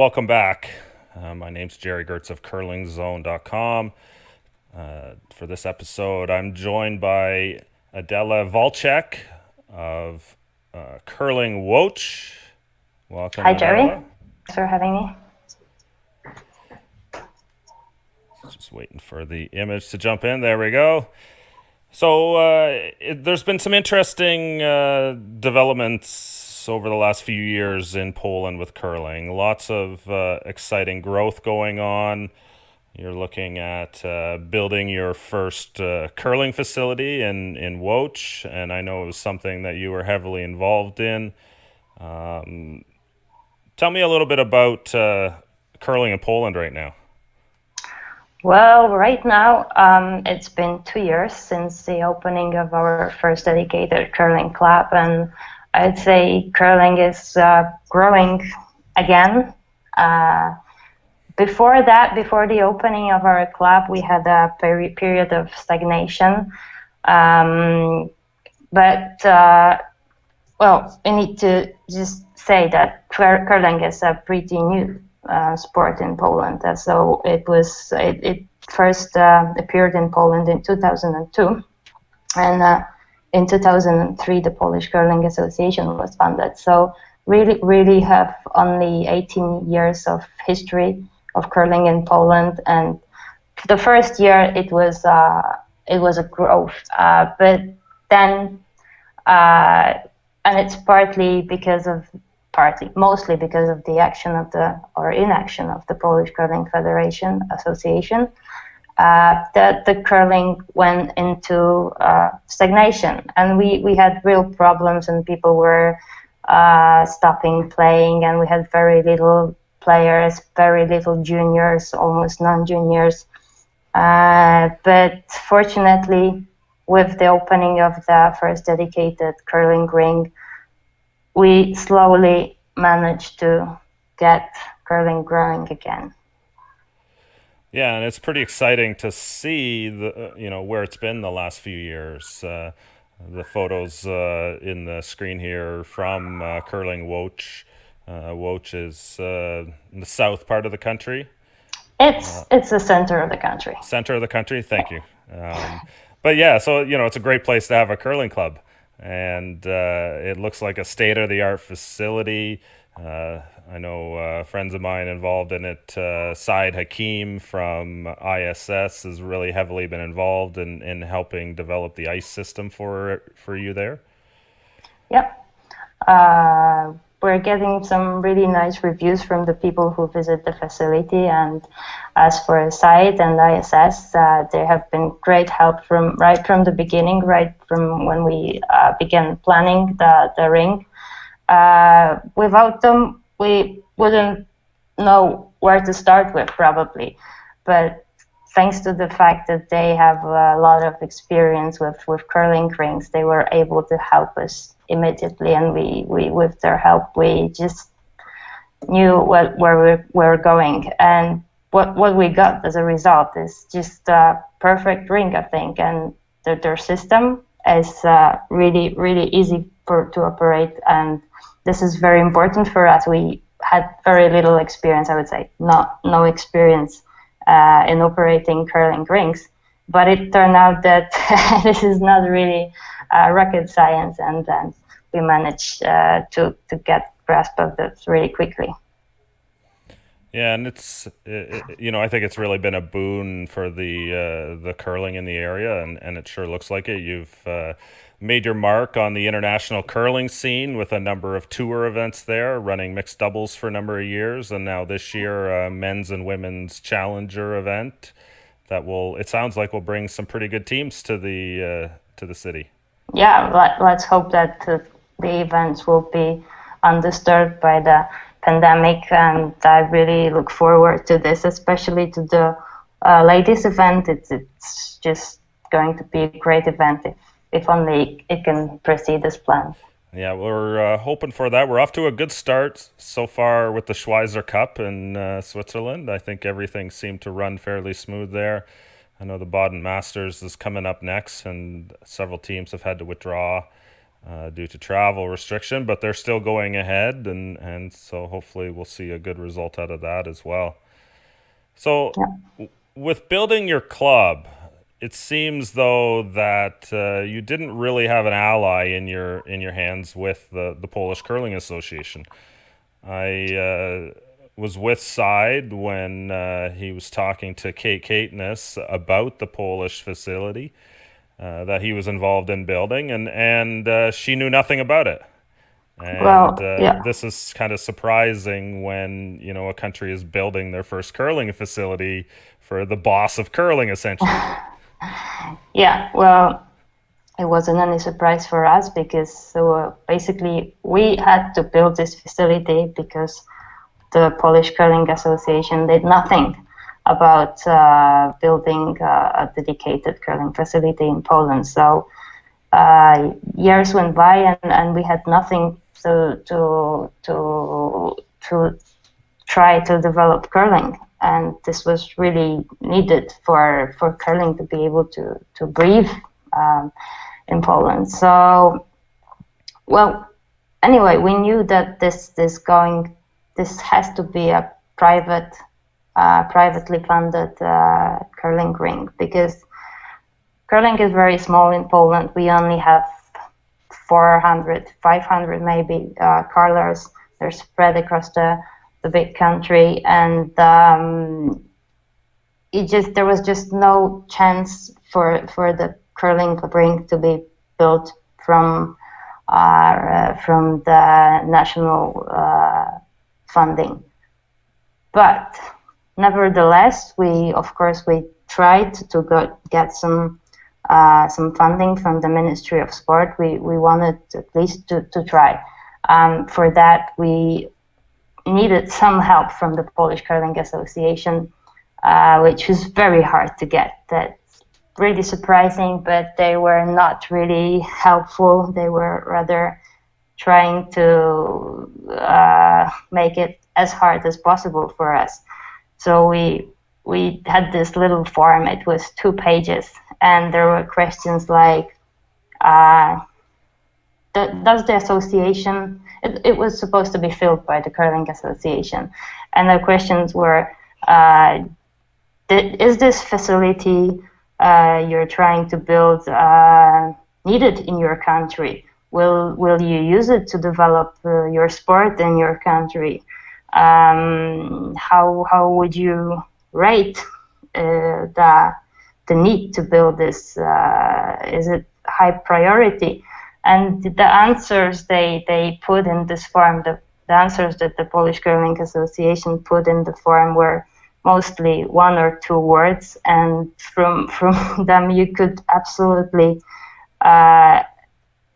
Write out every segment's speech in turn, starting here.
welcome back. My name's Jerry Gertz of curlingzone.com. For this episode, I'm joined by Adela Walczak of Curling Łódź. Welcome, Hi, Jerry. Adela. Thanks for having me. Just waiting for the image to jump in. There we go. So there's been some interesting developments over the last few years in Poland with curling. Lots of exciting growth going on. You're looking at building your first curling facility in Łódź, and I know it was something that you were heavily involved in. Tell me a little bit about curling in Poland right now. Well, right now, it's been 2 years since the opening of our first dedicated curling club, and I'd say curling is growing again. Before that, before the opening of our club, we had a period of stagnation. We need to just say that curling is a pretty new sport in Poland. So it first appeared in Poland in 2002, and in 2003 the Polish Curling Association was founded. So really have only 18 years of history of curling in Poland, and the first year it was a growth, but then and it's mostly because of the inaction of the Polish Curling Federation Association, that the curling went into stagnation, and we had real problems, and people were stopping playing, and we had very little players, very little juniors, almost non-juniors. But fortunately, with the opening of the first dedicated curling ring, we slowly managed to get curling growing again. Yeah, and it's pretty exciting to see where it's been the last few years. The photos in the screen here from Curling Łódź. Łódź is in the south part of the country. It's the center of the country. Center of the country, thank you. But yeah, so it's a great place to have a curling club, and it looks like a state-of-the-art facility. I know friends of mine involved in it. Saeed Hakim from ISS has really heavily been involved in helping develop the ice system for you there. Yep. We're getting some really nice reviews from the people who visit the facility, and as for Saeed and ISS, they have been great help right from the beginning, right from when we began planning the ring. Without them, we wouldn't know where to start with, probably. But thanks to the fact that they have a lot of experience with curling rings, they were able to help us immediately, and we with their help, we just knew where we were going. And what we got as a result is just a perfect ring, I think. And their system is really, really easy to operate, and this is very important for us. We had very little experience, I would say, no experience in operating curling rings, but it turned out that this is not really rocket science, and then we managed to get grasp of this really quickly. Yeah, and it's I think it's really been a boon for the curling in the area, and it sure looks like it. You've made your mark on the international curling scene with a number of tour events there, running mixed doubles for a number of years, and now this year a men's and women's challenger event that it sounds like will bring some pretty good teams to the city. Yeah, let's hope that the events will be undisturbed by the pandemic, and I really look forward to this, especially to the ladies event. It's just going to be a great event if only it can proceed as planned. Yeah, we're hoping for that. We're off to a good start so far with the Schweizer Cup in Switzerland. I think everything seemed to run fairly smooth there. I know the Baden Masters is coming up next, and several teams have had to withdraw due to travel restriction, but they're still going ahead, and so hopefully we'll see a good result out of that as well. So, Yeah. with building your club, it seems though that you didn't really have an ally in your hands with the Polish Curling Association. I was with Side when he was talking to Kate Caitness about the Polish facility that he was involved in building, and she knew nothing about it. And Well, yeah. this is kind of surprising when a country is building their first curling facility for the boss of curling, essentially. Yeah, well, it wasn't any surprise for us because basically we had to build this facility because the Polish Curling Association did nothing about building a dedicated curling facility in Poland. So years went by and we had nothing to try to develop curling. And this was really needed for curling to be able to breathe in Poland. So, well, anyway, we knew that this has to be a privately funded curling rink because curling is very small in Poland. We only have 400, 500 maybe curlers. They're spread across the big country, and there was just no chance for the curling rink to be built from the national funding. But nevertheless, we tried to get some funding from the Ministry of Sport. We wanted at least to try. For that, we needed some help from the Polish Curling Association, which was very hard to get. That's really surprising, but they were not really helpful. They were rather trying to make it as hard as possible for us. So we had this little form. It was 2 pages, and there were questions like, does the association, it was supposed to be filled by the Curling Association, and the questions were, is this facility you're trying to build needed in your country? Will you use it to develop your sport in your country? How would you rate the need to build this? Is it high priority? And the answers they put in this form, the answers that the Polish Curling Association put in the form were mostly 1 or 2 words, and from them you could absolutely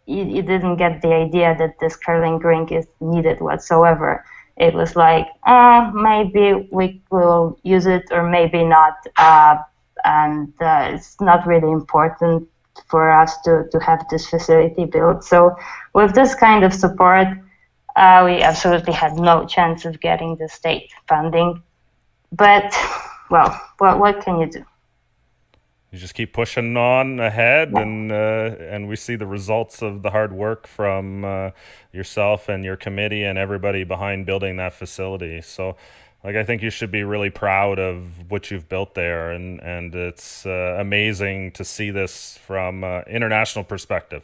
you didn't get the idea that this curling rink is needed whatsoever. It was like, maybe we will use it or maybe not, and it's not really important for us to have this facility built. So with this kind of support, we absolutely had no chance of getting the state funding. But, well, what can you do? You just keep pushing on ahead, and we see the results of the hard work from yourself and your committee and everybody behind building that facility. So, like, I think you should be really proud of what you've built there, and it's amazing to see this from international perspective.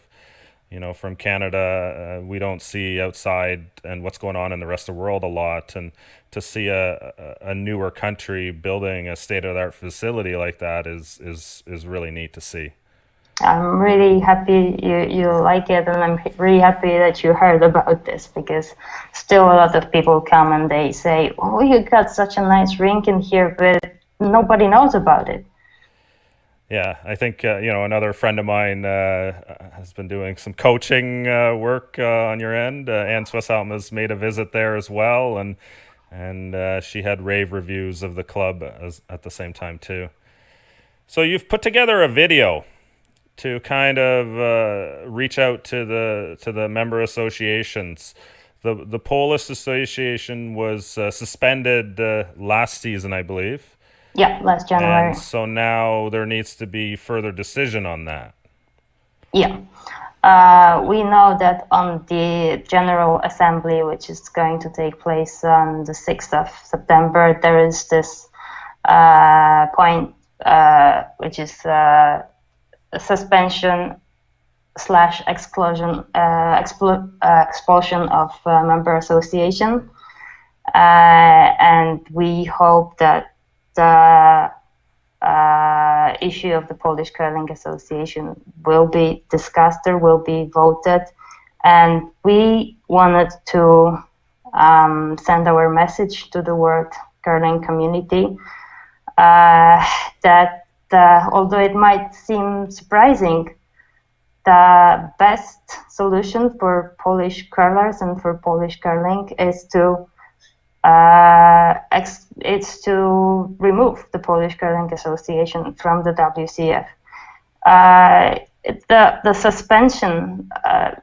From Canada, we don't see outside and what's going on in the rest of the world a lot, and to see a newer country building a state-of-the-art facility like that is really neat to see. I'm really happy you like it, and I'm really happy that you heard about this, because still a lot of people come and they say, "Oh, you got such a nice rink in here," but nobody knows about it. Yeah, I think another friend of mine has been doing some coaching work on your end. Anne Swisshelm has made a visit there as well, and she had rave reviews of the club at the same time too. So you've put together a video to kind of reach out to the member associations. The Polish Association was suspended last season, I believe. Yeah, last January. And so now there needs to be further decision on that. Yeah. We know that on the General Assembly, which is going to take place on the 6th of September, there is this point, which is suspension slash expulsion of member association. And we hope that the issue of the Polish Curling Association will be discussed or will be voted. And we wanted to send our message to the world curling community that although it might seem surprising, the best solution for Polish curlers and for Polish curling is to remove the Polish Curling Association from the WCF. The suspension,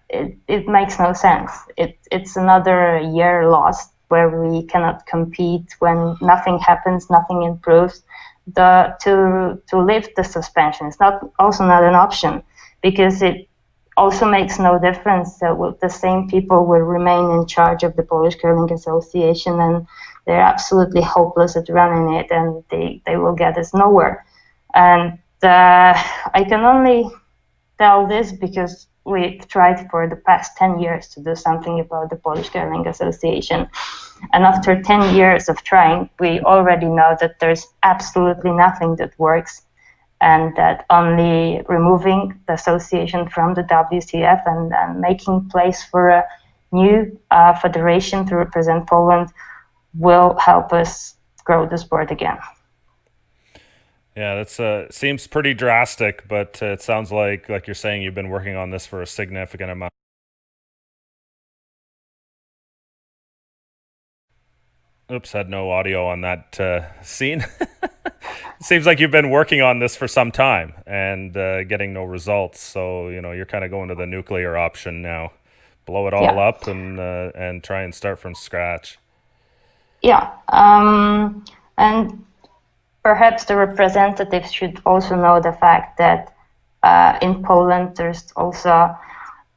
it makes no sense. It's another year lost where we cannot compete when nothing happens, nothing improves. To lift the suspension is also not an option, because it also makes no difference. The same people will remain in charge of the Polish Curling Association, and they're absolutely hopeless at running it, and they will get us nowhere. And I can only tell this because we've tried for the past 10 years to do something about the Polish Curling Association. And after 10 years of trying, we already know that there's absolutely nothing that works, and that only removing the association from the WCF and making place for a new federation to represent Poland will help us grow the sport again. Yeah, that's seems pretty drastic, but it sounds like you're saying you've been working on this for a significant amount. Oops, had no audio on that scene. Seems like you've been working on this for some time and getting no results. So you're kind of going to the nuclear option now, blow it all up and try and start from scratch. Yeah, and perhaps the representatives should also know the fact that in Poland there's also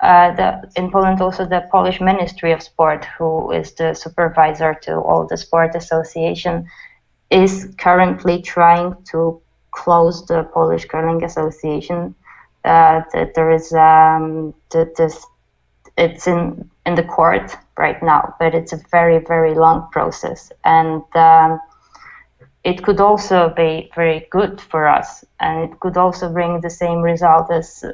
the Polish Ministry of Sport, who is the supervisor to all the sport association, is currently trying to close the Polish Curling Association. That there is it's in the court right now, but it's a very, very long process, and it could also be very good for us, and it could also bring the same result as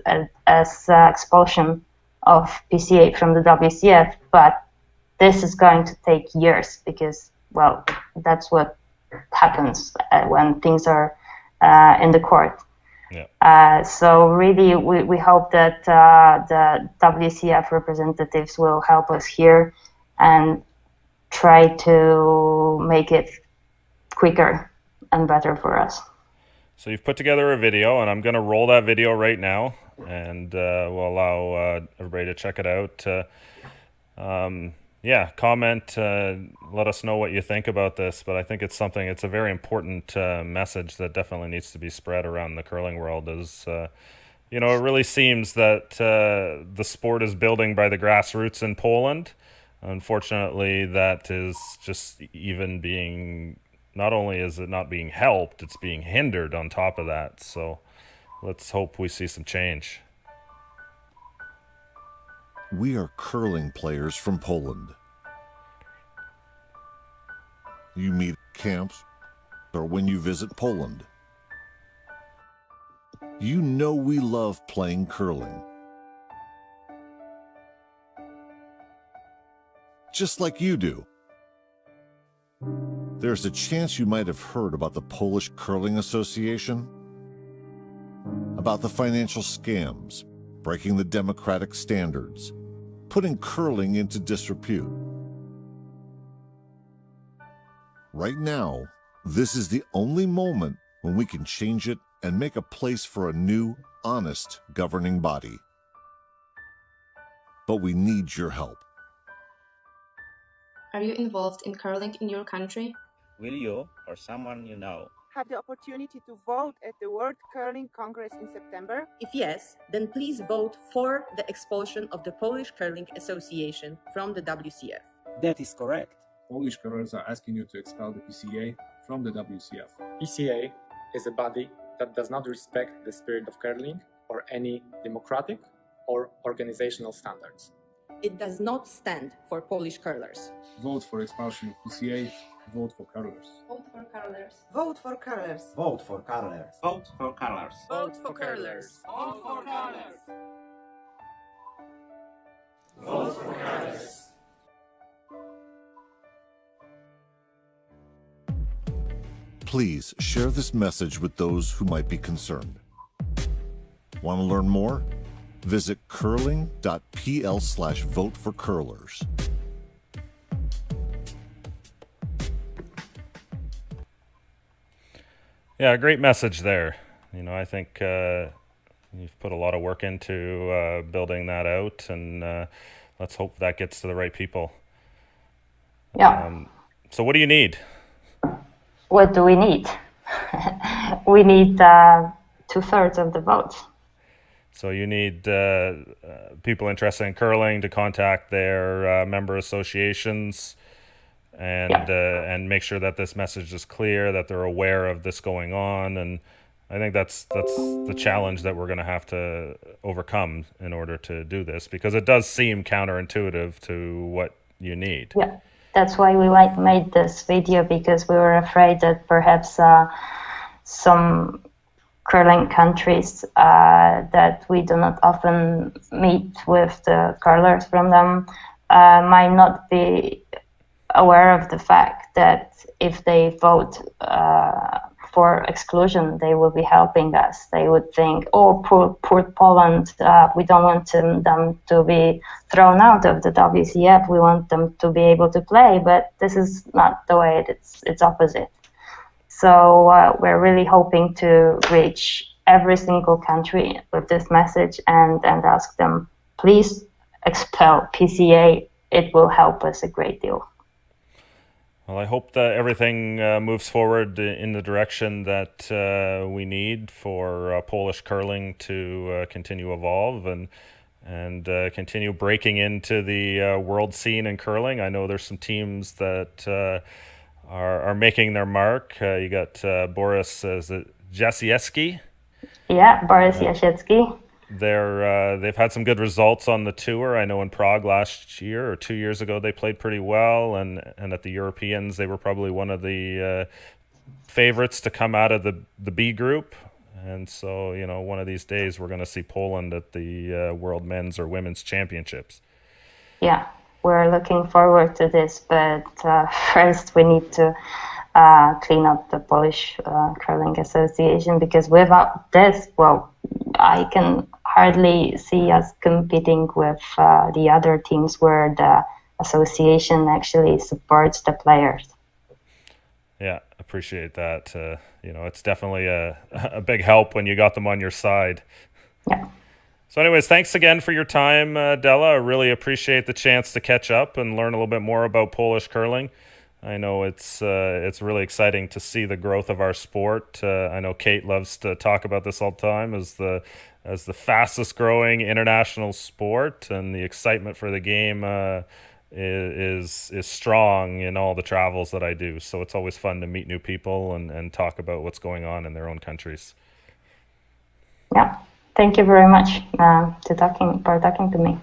expulsion of PCA from the WCF. But this is going to take years, because, well, that's what happens when things are in the court. Yeah. So really, we hope that the WCF representatives will help us here and try to make it quicker and better for us. So you've put together a video, and I'm going to roll that video right now, and we'll allow everybody to check it out. Comment, let us know what you think about this, but I think it's a very important message that definitely needs to be spread around the curling world. It really seems that the sport is building by the grassroots in Poland. Unfortunately, that is just even being, not only is it not being helped, it's being hindered on top of that. So let's hope we see some change. We are curling players from Poland. You meet camps or when you visit Poland. You know we love playing curling. Just like you do. There's a chance you might have heard about the Polish Curling Association, about the financial scams, breaking the democratic standards, putting curling into disrepute. Right now, this is the only moment when we can change it and make a place for a new, honest governing body. But we need your help. Are you involved in curling in your country? Will you or someone you know have the opportunity to vote at the World Curling Congress in September? If yes, then please vote for the expulsion of the Polish Curling Association from the WCF. That is correct. Polish curlers are asking you to expel the PCA from the WCF. PCA is a body that does not respect the spirit of curling or any democratic or organizational standards. It does not stand for Polish curlers. Vote for expulsion of PCA. Vote for curlers. Vote for curlers. Vote for curlers. Vote for colors. Vote for colors. Vote for curlers. Vote for colors. Vote for colors. Please share this message with those who might be concerned. Want to learn more? Visit curling.pl/vote-for-curlers. Yeah, great message there. I think you've put a lot of work into building that out, and let's hope that gets to the right people. Yeah. So what do you need? What do we need? We need 2/3 of the vote. So you need people interested in curling to contact their member associations and make sure that this message is clear, that they're aware of this going on. And I think that's the challenge that we're going to have to overcome in order to do this, because it does seem counterintuitive to what you need. Yeah, that's why we made this video, because we were afraid that perhaps some curling countries that we do not often meet with the curlers from them might not be aware of the fact that if they vote for exclusion, they will be helping us. They would think, oh, poor Poland, we don't want them to be thrown out of the WCF, we want them to be able to play, but this is not the way it's opposite. So we're really hoping to reach every single country with this message and ask them, please expel PCA. It will help us a great deal. Well, I hope that everything moves forward in the direction that we need for Polish curling to continue to evolve and continue breaking into the world scene in curling. I know there's some teams that are making their mark. You got Boris Jasiewski. Yeah, Boris Jasiewski. They've had some good results on the tour. I know in Prague last year or 2 years ago they played pretty well, and at the Europeans they were probably one of the favorites to come out of the B group. And so one of these days we're going to see Poland at the World Men's or Women's Championships. Yeah, we're looking forward to this, but first we need to clean up the Polish Curling Association, because without this, well, I can hardly see us competing with the other teams where the association actually supports the players. Yeah, appreciate that. It's definitely a big help when you got them on your side. Yeah. So anyways, thanks again for your time, Adela. I really appreciate the chance to catch up and learn a little bit more about Polish curling. I know it's really exciting to see the growth of our sport. I know Kate loves to talk about this all the time as the fastest growing international sport, and the excitement for the game is strong in all the travels that I do. So it's always fun to meet new people and talk about what's going on in their own countries. Yeah, thank you very much for talking to me.